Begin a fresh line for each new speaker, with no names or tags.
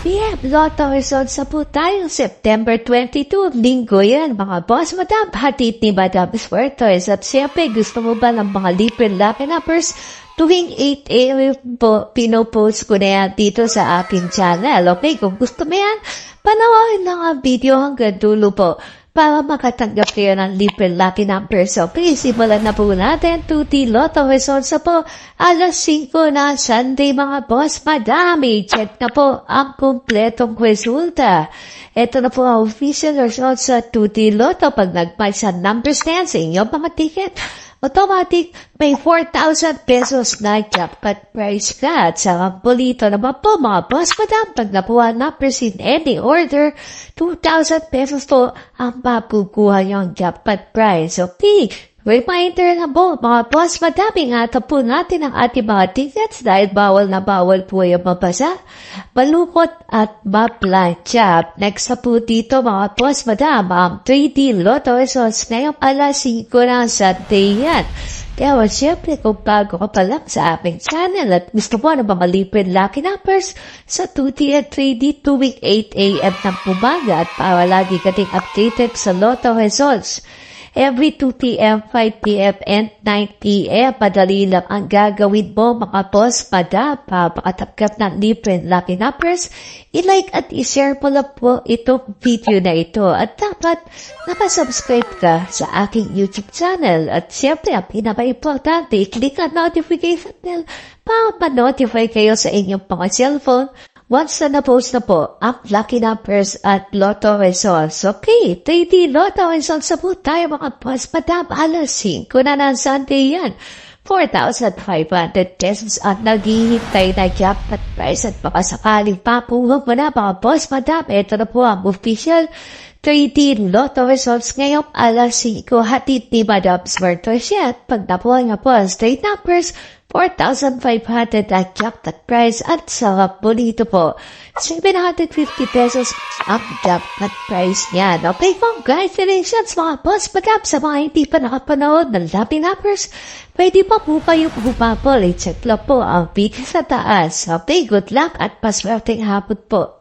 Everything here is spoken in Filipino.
PM Lotto results sa po tayo September 22, linggo yan mga boss. Madam, hatid ni Madam Swertos. At siyempre, gusto mo ba ng mga libre lucky numbers? Tuwing 8 a.m. po, pinopost ko na yan dito sa aking channel. Okay, kung gusto mo yan, panoorin lang ang video hanggang dulo po para makatanggap kayo ng libre lucky numbers. So, please, simulan na po natin. 2T Lotto results na po. Alas 5 na Sunday, mga boss. Madami. Check na po ang kompletong resulta. Ito na po ang official results sa 2T Lotto. Pag nag-match sa numbers na yan sa inyong mga ticket, automatic may 4,000 pesos na jackpot prize ka. At sa bolito naman po, mga boss, madam, pag napuha numbers in any order, 2,000 pesos po ang mapukuha yung jackpot prize. Okay, reminder na po, mga boss, madami nga po natin ang ating mga tickets dahil bawal na bawal po yung mabasa, malukot at maplantya. Next na po dito, mga boss, madam, ang 3D Lotto results ngayong alas 5 na Sunday yan. Kaya siyempre, kung bago ka pa lang sa aming channel at gusto mo na mga libre lucky numbers sa 2D at 3D tuwing 8 a.m. ng umaga at para lagi kating updated sa Lotto results. Every 2 p.m., 5 p.m., and 9 p.m. Madali lang ang gagawin mo, mga boss, madam, para makatapkap ng libre lucky numbers. I-like at i-share mo lang po itong video na ito. At dapat nakasubscribe ka sa aking YouTube channel. At siyempre, ang pinaka-importante, i-click ang notification bell para ma-notify kayo sa inyong mga cellphone once na na-post na po ang lucky numbers at Lotto results. Okay, 3D Lotto results sa po tayo mga boss. Madam, alas 5 na ng Sunday yan. 4,500 pesos ang naghihintay na jackpot prize at makasakaling papuhog mo na mga boss. Madam, ito na po ang official 3D Lotto results ngayong alas 5. Hatid ni Madam Swertos yan. Pag napuha nga po ang straight numbers, 4,500 ang jackpot prize at sa bonito po, 750 pesos ang jackpot prize niyan. Okay, congratulations mga boss, madam, sa mga hindi pa nakapanood ng lucky numbers, pwede pa po kayo pumapol. I-check lang po ang video sa taas. Okay, good luck at paswerteng hapon po.